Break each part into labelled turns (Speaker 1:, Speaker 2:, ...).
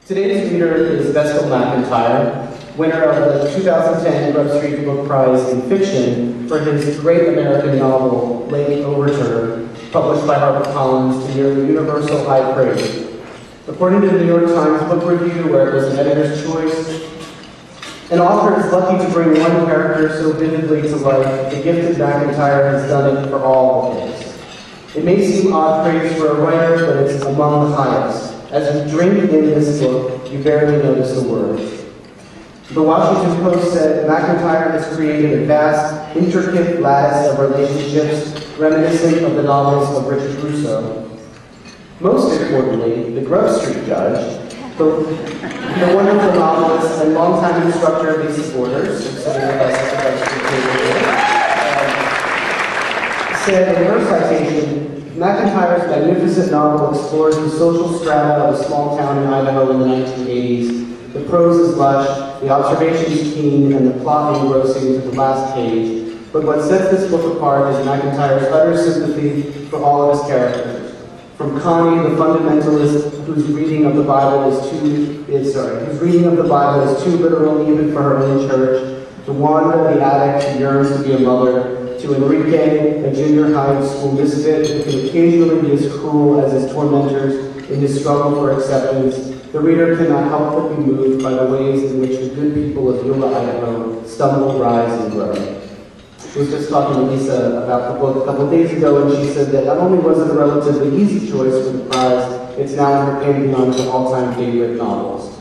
Speaker 1: Today's reader is Vestal McIntyre, winner of the 2010 Grub Street Book Prize in Fiction for his great American novel, Lake Overture, published by HarperCollins to nearly universal high praise. According to the New York Times Book Review, where it was an editor's choice, an author is lucky to bring one character so vividly to life. The gifted McIntyre has done it for all of his. It may seem odd praise for a writer, but it's among the highest. As you drink in this book, you barely notice the words. The Washington Post said, McIntyre has created a vast, intricate lattice of relationships reminiscent of the novels of Richard Russo. Most importantly, the Grub Street judge, the wonderful novelist and longtime instructor of these supporters, said in her citation, McIntyre's magnificent novel explores the social strata of a small town in Idaho in the 1980s. The prose is lush, the observations keen, and the plot engrossing to the last page. But what sets this book apart is McIntyre's utter sympathy for all of his characters. From Connie, the fundamentalist, whose reading of the Bible is too literal even for her own church, to Wanda, the addict who yearns to be a mother, to Enrique, a junior high school misfit who can occasionally be as cruel as his tormentors in his struggle for acceptance, the reader cannot help but be moved by the ways in which the good people of Yuma, Idaho stumble, rise, and grow. I was just talking to Lisa about the book a couple of days ago, and she said that not only was it a relatively easy choice for the prize, it's now in her pantheon of all-time favorite novels.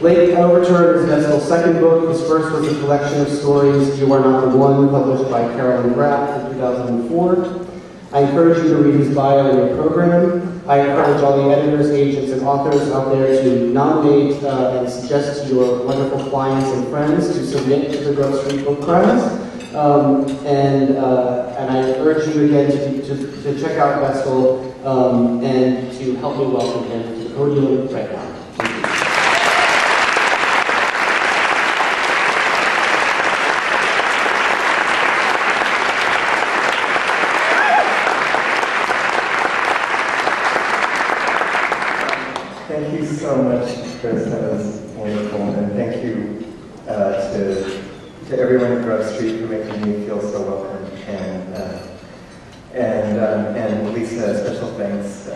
Speaker 1: Lake Overture is Vestal's second book. His first was a collection of stories, You Are Not the One, published by Carolyn Graff in 2004. I encourage you to read his bio in your program. I encourage all the editors, agents, and authors out there to nominate and suggest to your wonderful clients and friends to submit to the Grub Street Book Prize. And I urge you again to check out Vestal and to help me welcome him to the podium right now.
Speaker 2: Thank you so much, Chris. That was wonderful, and thank you to everyone at Grub Street for making me feel so welcome, and Lisa, special thanks,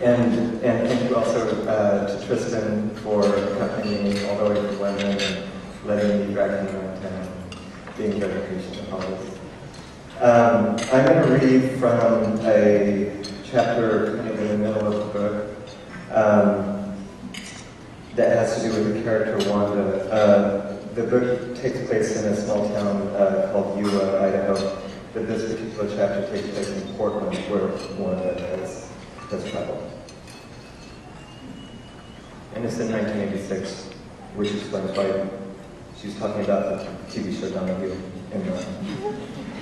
Speaker 2: and thank you also to Tristan for accompanying me all the way from London and letting me drag him around town, being very patient with all this. I'm going to read from a chapter kind of in the middle of the book that has to do with the character Wanda. The book takes place in a small town called Yuma, Idaho, but this particular chapter takes place in Portland, where Wanda has traveled. And it's in 1986, which explains why she's talking about the TV show Donahue in the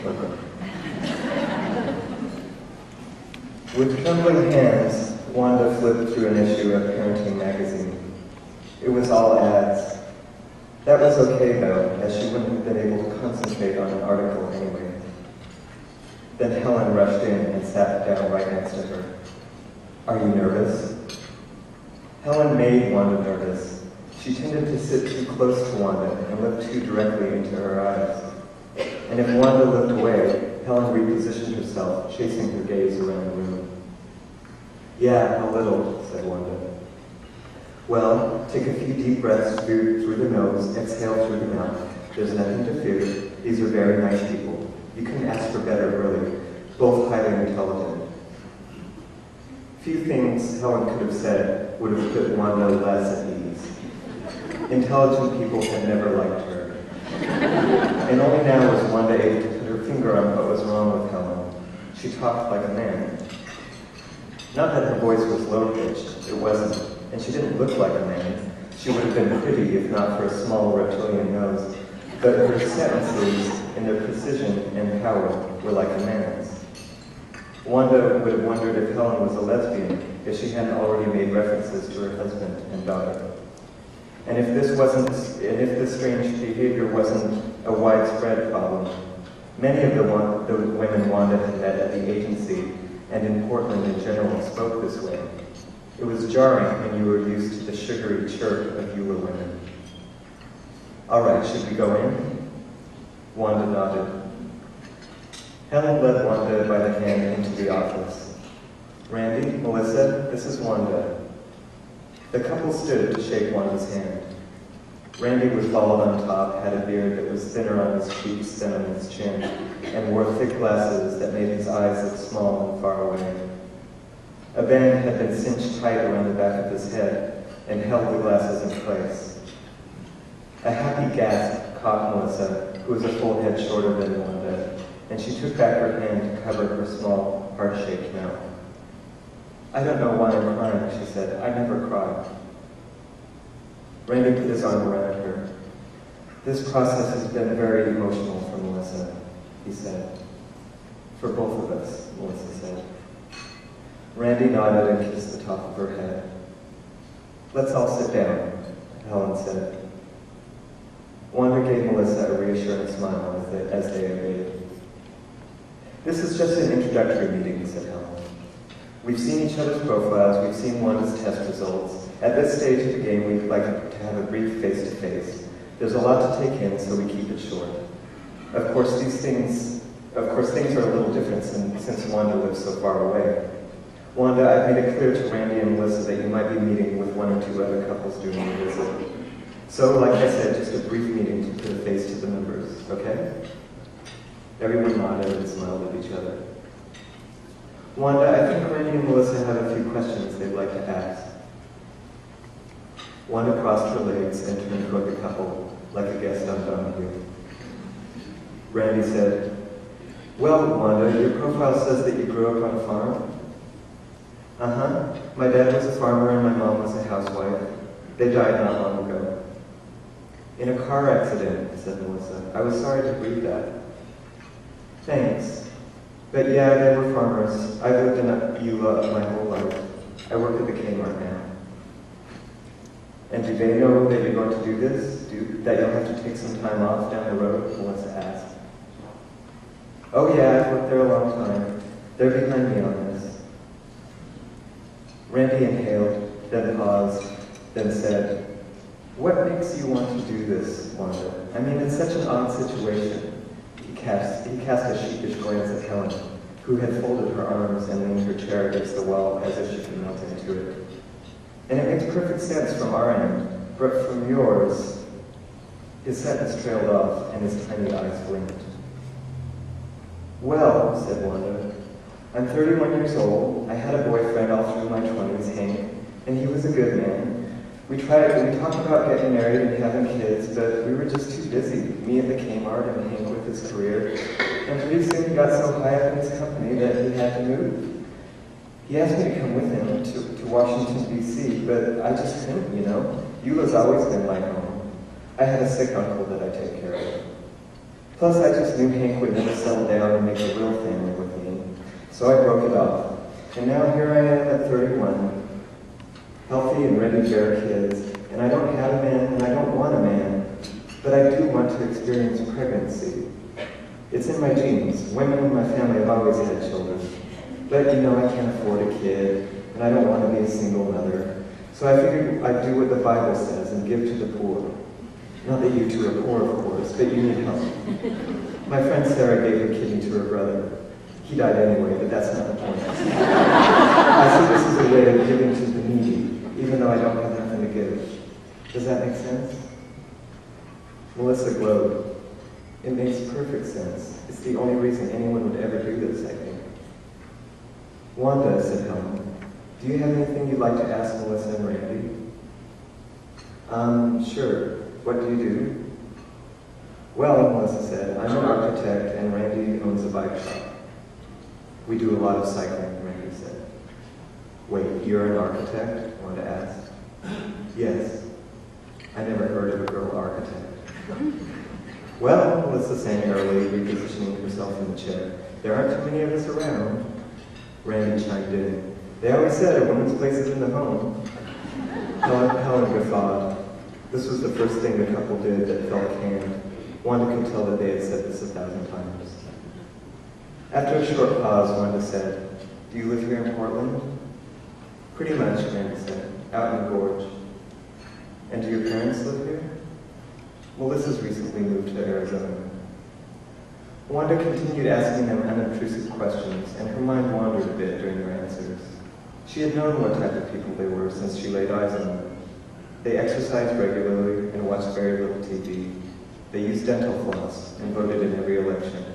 Speaker 2: book. With trembling hands, Wanda flipped through an issue of Parenting magazine. It was all ads. That was okay, though, as she wouldn't have been able to concentrate on an article anyway. Then Helen rushed in and sat down right next to her. Are you nervous? Helen made Wanda nervous. She tended to sit too close to Wanda and look too directly into her eyes. And if Wanda looked away, Helen repositioned herself, chasing her gaze around the room. Yeah, a little, said Wanda. Well, take a few deep breaths through the nose, exhale through the mouth. There's nothing to fear. These are very nice people. You couldn't ask for better, really. Both highly intelligent. Few things Helen could have said would have put Wanda less at ease. Intelligent people had never liked her. And only now was Wanda able to put her finger on what was wrong with Helen. She talked like a man. Not that her voice was low-pitched, it wasn't. And she didn't look like a man. She would have been pretty if not for a small reptilian nose. But her sentences, in their precision and power, were like a man's. Wanda would have wondered if Helen was a lesbian, if she hadn't already made references to her husband and daughter. And if this strange behavior wasn't a widespread problem, many of the women Wanda had met at the agency and in Portland in general spoke this way. It was jarring when you were used to the sugary chirp of Eula women. All right, should we go in? Wanda nodded. Helen led Wanda by the hand into the office. Randy, Melissa, this is Wanda. The couple stood to shake Wanda's hand. Randy was bald on top, had a beard that was thinner on his cheeks than on his chin, and wore thick glasses that made his eyes look small and far away. A band had been cinched tight around the back of his head and held the glasses in place. A happy gasp caught Melissa, who was a full head shorter than Wanda, and she took back her hand to cover her small, heart-shaped mouth. I don't know why I'm crying, she said. I never cry. Randy put his arm around her. This process has been very emotional for Melissa, he said. For both of us, Melissa said. Randy nodded and kissed the top of her head. Let's all sit down, Helen said. Wanda gave Melissa a reassuring smile as they obeyed. This is just an introductory meeting, said Helen. We've seen each other's profiles, we've seen Wanda's test results. At this stage of the game, we'd like to have a brief face-to-face. There's a lot to take in, so we keep it short. Of course, things are a little different since Wanda lives so far away. Wanda, I've made it clear to Randy and Melissa that you might be meeting with one or two other couples during the visit. So, like I said, just a brief meeting to put a face to the numbers, okay? Everyone nodded and smiled at each other. Wanda, I think Randy and Melissa have a few questions they'd like to ask. Wanda crossed her legs and turned toward the couple, like a guest on Donahue. Randy said, well, Wanda, your profile says that you grew up on a farm? Uh-huh. My dad was a farmer and my mom was a housewife. They died not long ago. In a car accident, said Melissa. I was sorry to read that. Thanks. But yeah, they were farmers. I've lived in Eula my whole life. I work at the Kmart now. And do they know that you're going to do this? That you'll have to take some time off down the road? Melissa asked. Oh yeah, I've worked there a long time. They're behind me on this. Randy inhaled, then paused, then said, what makes you want to do this, Wanda? I mean, it's such an odd situation. He cast a sheepish glance at Helen, who had folded her arms and leaned her chair against the wall as if she could melt into it. And it makes perfect sense from our end, but from yours, his sentence trailed off and his tiny eyes blinked. Well, said Wanda, I'm 31 years old. I had a boyfriend all through my 20s, Hank, and he was a good man. We talked about getting married and having kids, but we were just too busy, me at the Kmart and Hank with his career. And pretty soon he got so high up in his company that he had to move. He asked me to come with him to Washington, D.C., but I just couldn't, you know. Eula's always been my home. I had a sick uncle that I take care of. Plus, I just knew Hank would never settle down and make a real family with me. So I broke it off. And now here I am at 31, healthy and ready to bear kids, and I don't have a man and I don't want a man, but I do want to experience pregnancy. It's in my genes. Women in my family have always had children. But you know, I can't afford a kid, and I don't want to be a single mother. So I figured I'd do what the Bible says and give to the poor. Not that you two are poor, of course, but you need help. My friend Sarah gave her kidney to her brother. He died anyway, but that's not the point. I see this as a way of giving to the needy, even though I don't have nothing to give. Does that make sense? Melissa glowed. It makes perfect sense. It's the only reason anyone would ever do this, I think. Wanda, said Helen, do you have anything you'd like to ask Melissa and Randy? Sure. What do you do? Well, Melissa said, I'm an architect and Randy owns a bike shop. We do a lot of cycling, Randy said. Wait, you're an architect? Wanda asked. Yes. I never heard of a girl architect. Well, Melissa sang early, repositioning herself in the chair. There aren't too many of us around. Randy chimed in. They always said a woman's place is in the home. Helen guffawed. This was the first thing the couple did that felt canned. Wanda could tell that they had said this 1,000 times. After a short pause, Wanda said, do you live here in Portland? Pretty much, Mary said, out in the gorge. And do your parents live here? Melissa's recently moved to Arizona. Wanda continued asking them unobtrusive questions, and her mind wandered a bit during their answers. She had known what type of people they were since she laid eyes on them. They exercised regularly and watched very little TV. They used dental floss and voted in every election.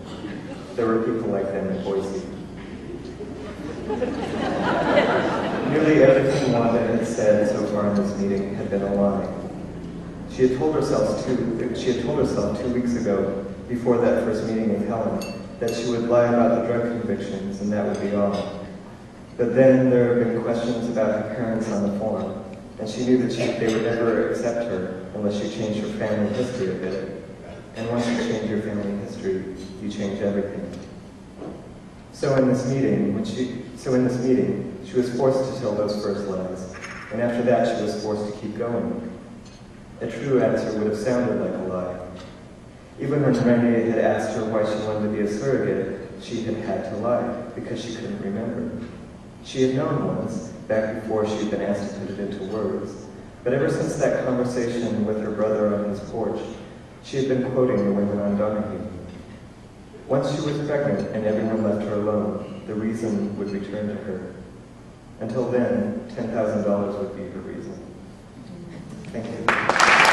Speaker 2: There were people like them in Boise. Nearly everything Wanda had said so far in this meeting had been a lie. She had told herself 2 weeks ago, before that first meeting with Helen, that she would lie about the drug convictions and that would be all. But then there had been questions about her parents on the form, and she knew that they would never accept her unless she changed her family history a bit. And once you change your family history, you change everything. So in this meeting, she was forced to tell those first lies, and after that she was forced to keep going. A true answer would have sounded like a lie. Even when Randy had asked her why she wanted to be a surrogate, she had had to lie, because she couldn't remember. She had known once, back before she had been asked to put it into words, but ever since that conversation with her brother on his porch, she had been quoting the women on Donahue. Once she was pregnant and everyone left her alone, the reason would return to her. Until then, $10,000 would be her reason. Thank you.